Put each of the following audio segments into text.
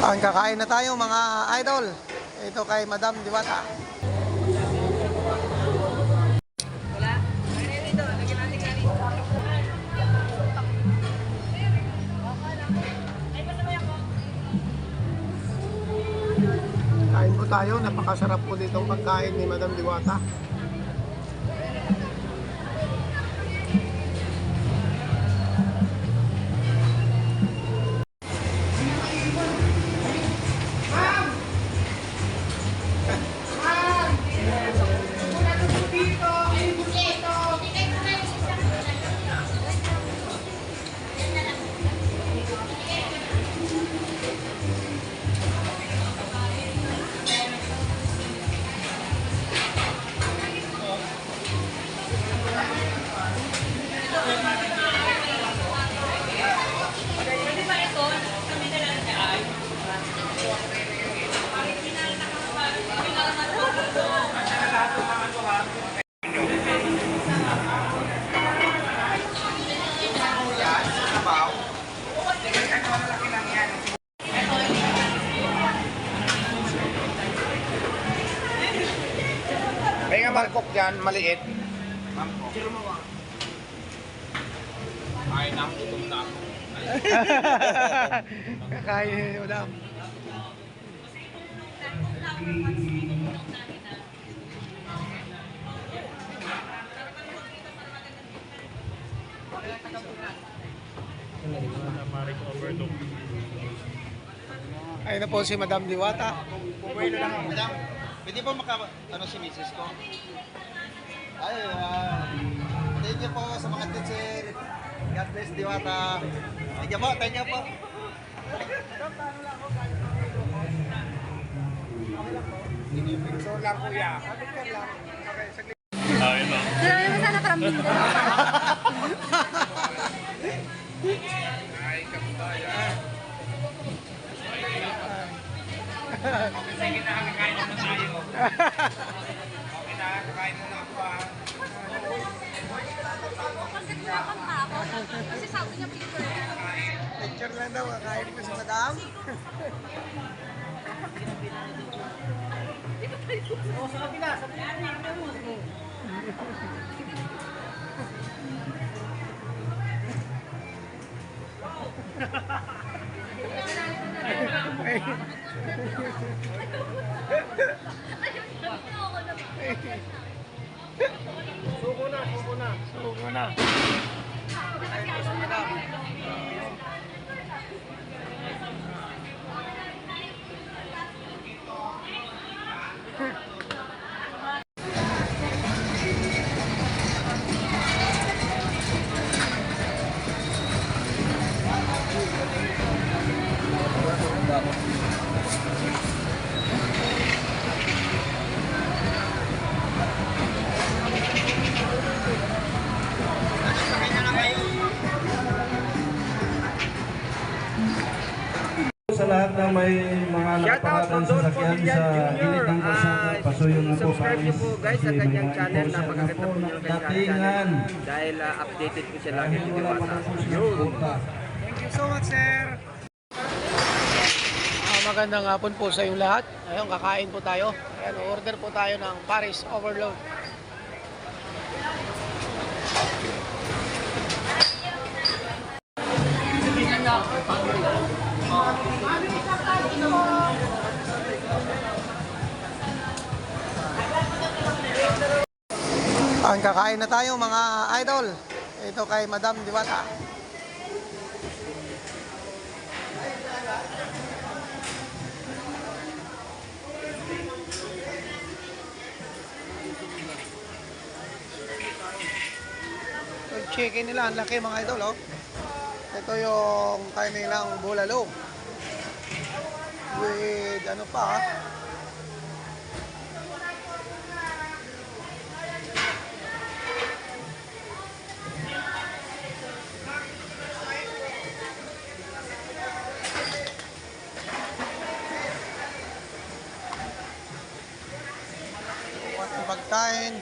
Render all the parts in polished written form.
Ang kakain na tayo mga idol. Ito kay Madam Diwata. Wala. Dito, lagyan natin kanin. Kain po tayo. Napakasarap po ditong pagkain ni Madam Diwata. May nga mangkok dyan, maliit. Mangkok. Ay, nakutom na ako. Kakain ni Madam. Ayun na po si Madam Diwata. Pumilo lang ako, madam. Pwede po si misis ko? Ay, thank you po sa mga teacher. God bless Diwata. Thank you po, thank you po. Picture lang kuya. Picture lang. Okay, saglit. Sinabi mo sana parang Ay, kabayan. Okay, sige na, kakain muna tayo. Okay na, kakain muna ako ha. Kasi sabi niya picture. Picture lang daw. Kakain ko si Madam. Suko na. Suko na. Kakain ko si Madam. Sa lahat ng may mga nakaparatan sa sakyan sa gilid ng kalsada, pasuyo na po sa Subscribe niyo po guys sa kanyang channel. enforcer Napakaganda po na yung kanyang datingan. channel. Dahil updated po siya lagi Dahil sa wala pa Diwata. po siya Yun. punta. Thank you so much, sir. Magandang hapon po sa inyong lahat. Ayun, kakain po tayo. Ayan, order po tayo ng Paris Overload. Ang kakain na tayo mga idol. Ito kay Madam Diwata. Yung chicken nila, ang laki mga idol, oh. Ito yung kanilang bulalo. With ano pa, pagkain.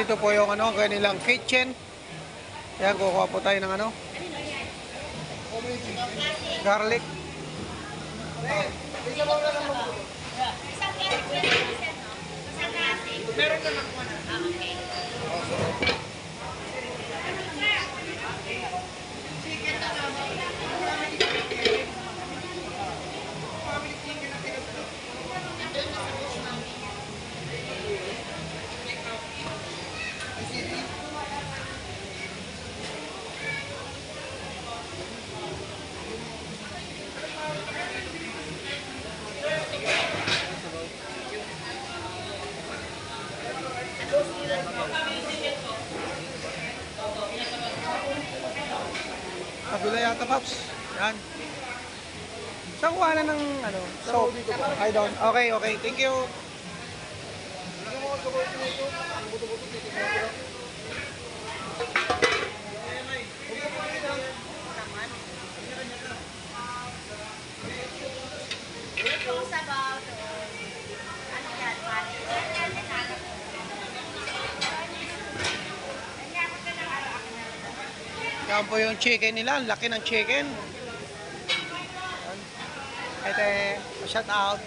Dito po yung ano, kanilang kitchen. Yan, kukuha po tayo ng ano. Garlic. Kabila yata, Pops. Yan. Saan kuha na ng ano, soap? I don't. Okay, okay. Thank you. Yan po yung chicken nila. Ang laki ng chicken. Ito, shout out.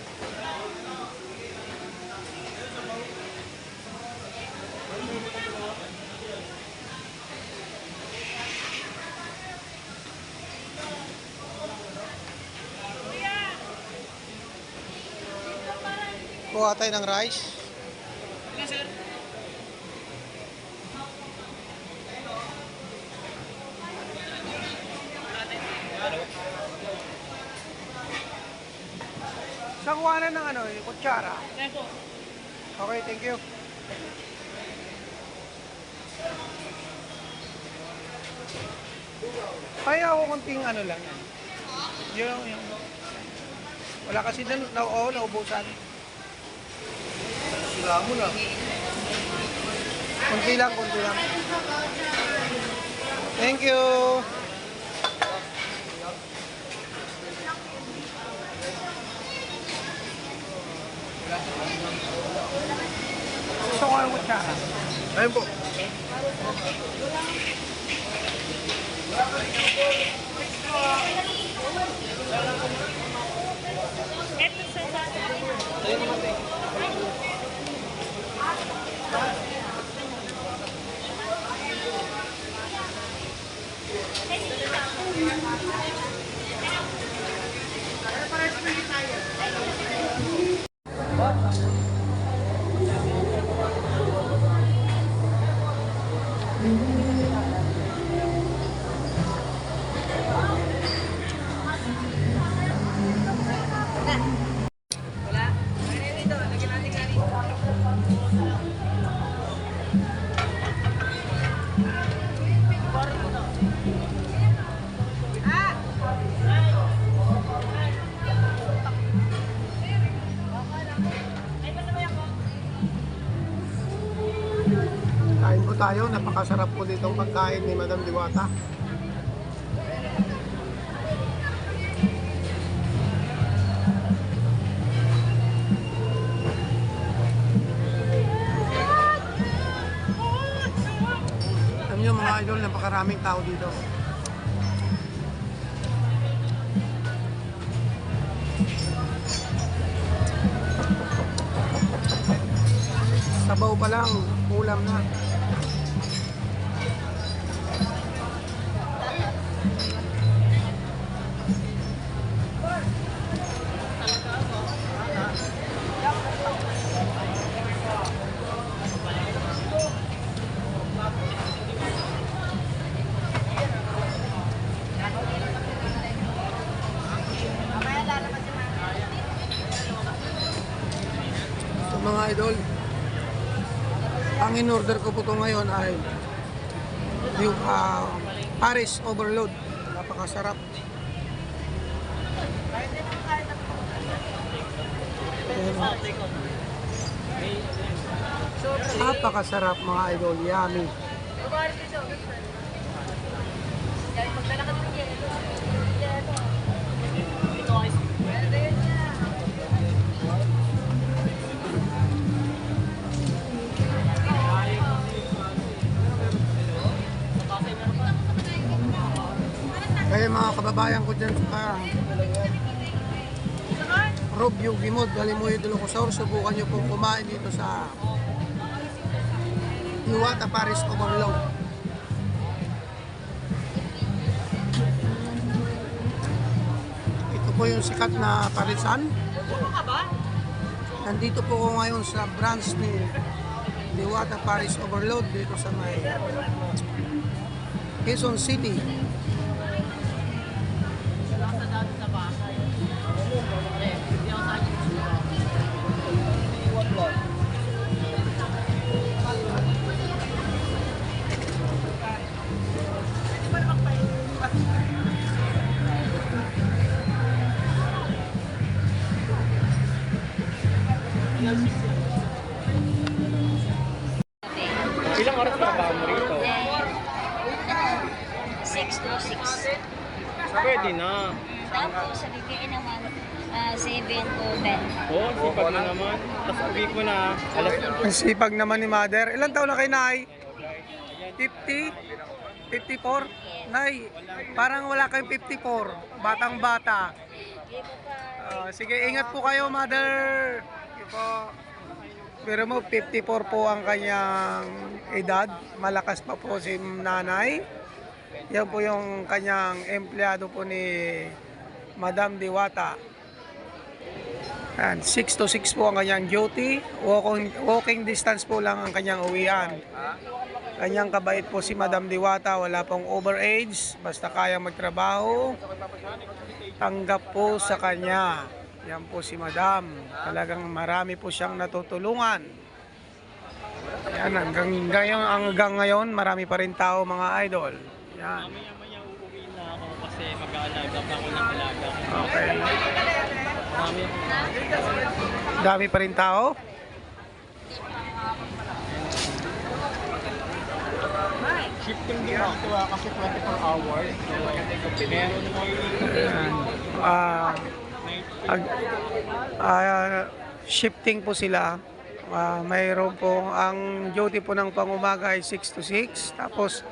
Kuha tayo ng rice. Saan kuha na ng ano, yung kutsara? Okay, thank you. Kaya ako konting ano lang. Yung wala kasi naubusan. Sila mo lang. Kunti lang, kunti lang. Thank you. Gusto ko yung kutsara. Ayun po. Wala. Kaya dito, lagyan natin ganito. Kain po tayo. Napakasarap po ditong pagkain ni Madam Diwata. Alam niyo mga idol, napakaraming tao dito. Sabaw pa lang, ulam na. So, mga idol, ang in-order ko po ito ngayon ay yung Paris Overload. Napakasarap. Napakasarap mga idol. Yummy. Kaya mga kababayan ko dyan sa Rubio Gimod, Balimoy, Ilocosur, subukan nyo pong kumain dito sa Diwata Paris Overload. Ito po yung sikat na parisan. Nandito po ko ngayon sa branch ni Diwata Paris Overload dito sa may Quezon City. Ilang oras trabaho mo rito? 6 to 6. Pwede na. Tapos sa BPA naman, 7 to 10. Oo, sipag mo naman. Tapos uwi ko na. Alas Ang sipag naman ni Mother. Ilan taon na kay Nay? 50? 54? Nay, parang wala kayong 54. Batang bata. Sige, ingat po kayo, Mother. Sige po. Pero mo, 54 po ang kanyang edad. Malakas pa po si nanay. Yan po yung kanyang empleyado po ni Madam Diwata. And 6 to 6 po ang kanyang duty. Walking distance po lang ang kanyang uwian. Kanyang kabait po si Madam Diwata. Wala pong overage. Basta kaya magtrabaho. Tanggap po sa kanya. Yan po si Madam. Talagang marami po siyang natutulungan. Yan, hanggang ngayon, marami pa rin tao mga idol. Yan. Maya-maya uuwi na ako kasi mag-aalaga pa ako ng alaga. Okay. Marami. Dami pa rin tao. Shifting din dito kasi 24 hours. So, meron mo Shifting po sila. Mayroon po, ang duty po ng pangumaga ay 6 to 6. Tapos,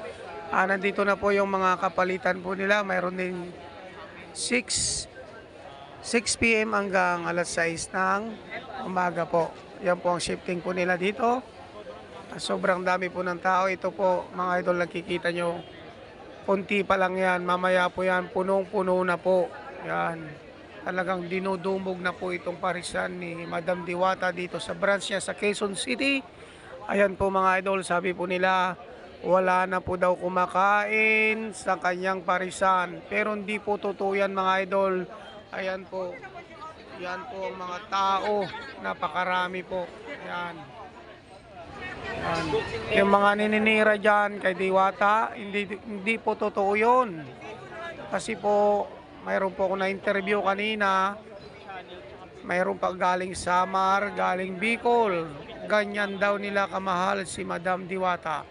nandito na po yung mga kapalitan po nila. Mayroon din 6 p.m. hanggang alas 6 ng umaga po. Yan po ang shifting po nila dito. Sobrang dami po ng tao. Ito po, mga idol, nakikita nyo. Kunti pa lang yan. Mamaya po yan, punong-puno na po. Yan. Talagang dinudumog na po itong parisan ni Madam Diwata dito sa branch niya sa Quezon City. Ayan po mga idol, sabi po nila, wala na po daw kumakain sa kanyang parisan. Pero hindi po totoo yan mga idol. Ayan po. Yan po ang mga tao. Napakarami po. Yan. Yan. Yung mga nininira dyan kay Diwata, hindi po totoo yun. Kasi po, mayroon po ako na-interview kanina. Mayroon pa galing Samar, galing Bicol. Ganyan daw nila kamahal si Madam Diwata.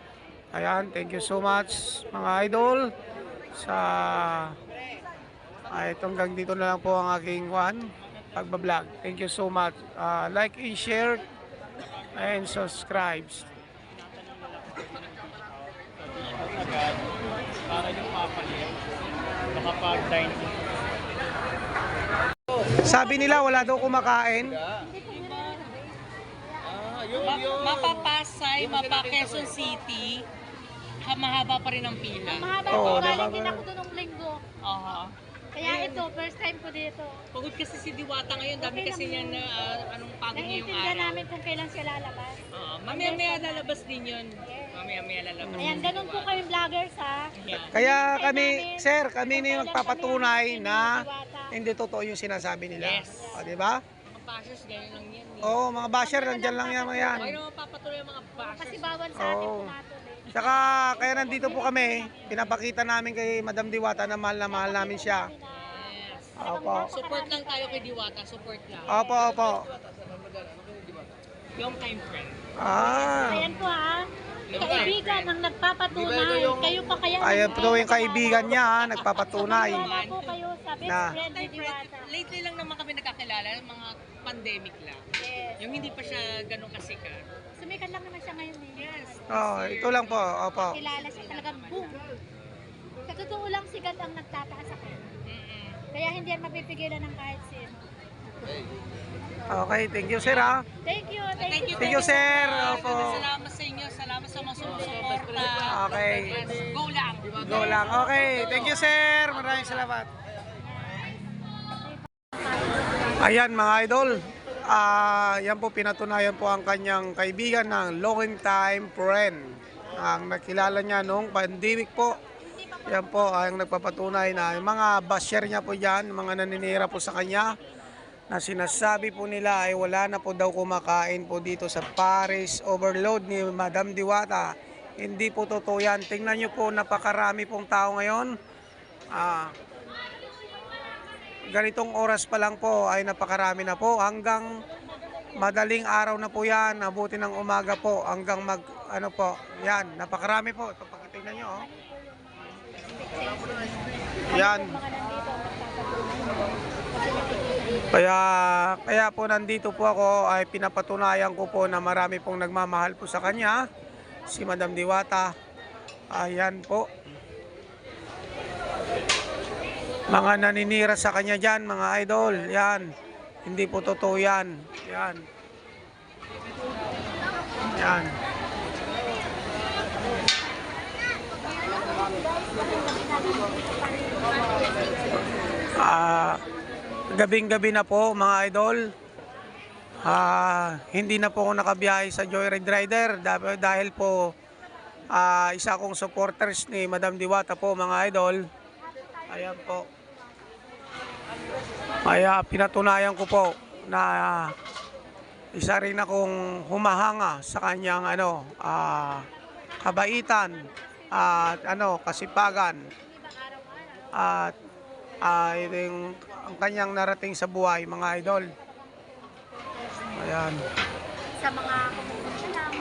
Ayan, thank you so much mga idol. Itong hanggang dito na lang po ang aking pagbablog. Thank you so much. Like and share and subscribe. agad para yung papalit. Nakapag-dine in. Sabi nila wala daw kumakain. Mapapasay, Quezon City, mahaba pa rin ang pila. Mahaba Oo, po, galing diba? din ako doon ng linggo. Kaya ito, first time ko dito. Pagod kasi si Diwata ngayon, dami kasi niya na anong pagod niya yung Naiintindihan araw. namin kung kailan siya lalabas. Mamaya lalabas din yun. Mamaya lalabas. Ayan, ganun po kami vloggers ha. Yeah. Kaya kami na yung nagpapatunay na hindi totoo yung sinasabi nila. Yes. O, di ba? Mga bashers, ganyan lang yan. Oo, mga basher, nandyan lang yan mga yan. Ay naman papatuloy ang mga bashers. Kasi bawal sa atin Oo. pumatuloy. Saka, kaya nandito po kami, pinapakita namin kay Madam Diwata na mahal namin siya. Yes. Opo. Support lang tayo kay Diwata, support lang. Opo, opo. Long time friend. Ayan po ha. Kaibigan ang nagpapatunay. Kayo pa kaya. Ayan po yung kaibigan niya, nagpapatunay. Wala po kayo sa best Na. friend ni Diwata. Lately lang naman kami nagkakilala, mga pandemic lang. Yes. Yung hindi pa siya ganun kasikat. Sumikat lang naman siya ngayon eh. Yes. Oh, ito lang po, opo. Kilala siya talagang boom. Sa totoo lang, si God ang nagtataas ako. Kaya hindi yan mapipigilan ng kahit sino. Okay, thank you sir ha. Thank you, thank you. Thank you sir. Opo. Salamat sa inyo. Salamat sa mga sumusuporta. Okay. Go lang. Go lang. Okay, thank you sir. Maraming salamat. Ayan mga idol. Yan po pinatunayan po ang kanyang kaibigan ng long time friend. Ang nakilala niya noong pandemic po. Yan po ang nagpapatunay na yung mga basher niya po dyan, mga naninira po sa kanya, na sinasabi po nila ay wala na po daw kumakain po dito sa Paris Overload ni Madam Diwata. Hindi po totoo yan. Tingnan nyo po, napakarami pong tao ngayon. Ganitong oras pa lang po ay napakarami na po. Hanggang madaling araw na po yan, abuti ng umaga po hanggang ano po, yan, napakarami po. Ito, pakitingnan nyo oh. Yan. Kaya po nandito po ako ay pinapatunayan ko po na marami pong nagmamahal po sa kanya, si Madam Diwata. Ayan po. Mga naninira sa kanya dyan, mga idol. Yan. Hindi po totoo yan. Yan. Yan. Gabing-gabi na po mga idol. Hindi na po ako nakabiyahe sa Joyride Rider dahil po isa akong supporters ni Madam Diwata po mga idol. Ayan po. Kaya pinatunayan ko po na isa rin akong humahanga sa kanyang kabaitan at kasipagan at ang kanyang narating sa buhay mga idol. Ayan. Sa mga kumukuha lang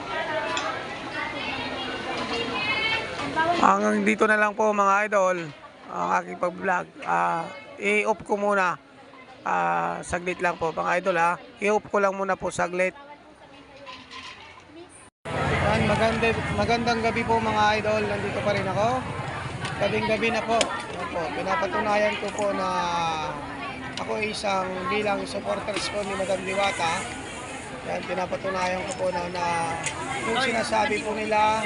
Hanggang dito na lang po mga idol ang aking pag-vlog. I-off ko muna. Saglit lang po mga idol ha. I-off ko lang muna po saglit. Yan, magandang gabi po mga idol. Nandito pa rin ako. Gabing-gabi na po. Opo, pinapatunayan ko po na ako ay isang bilang supporters po ni Madam Diwata. Yan, pinapatunayan ko po na kung sinasabi po nila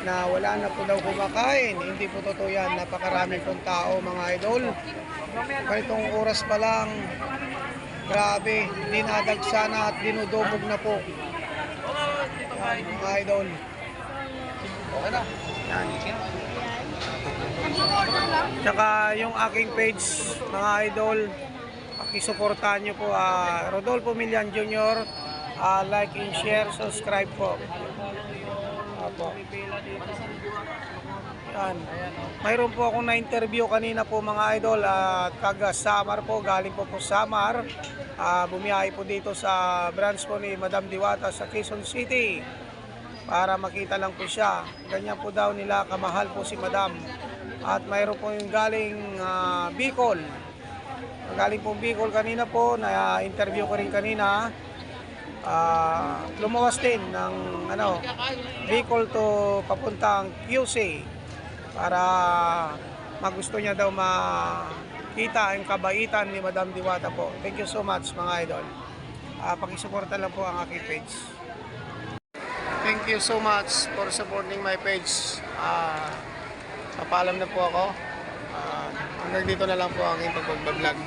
na wala na po daw kumakain, hindi po totoo yan. Napakarami pong tao mga idol. Ganitong oras pa lang, grabe, dinadagsa na at dinudubog na po. Yan, mga idol. Okay na. Yan. Tsaka yung aking page, mga idol, pakisuportahan nyo po, Rodolfo Milian Jr. Like and share, subscribe po. Apo. Yan. Mayroon po akong na-interview kanina po mga idol at taga Samar po, galing po Samar. Bumiyahe po dito sa branch po ni Madam Diwata sa Quezon City para makita lang po siya. Ganyan po daw nila kamahal po si Madam. At mayroon po yung galing Bicol. Galing po Bicol kanina po, na-interview ko rin kanina. Lumawas din ng Bicol to papuntang QC para magusto niya daw makita ang kabaitan ni Madam Diwata po. Thank you so much mga idol. Pakisuporta lang po ang aking page. Thank you so much for supporting my page. Papaalam na po ako. Hanggang dito na lang po ang aking pag-vlog.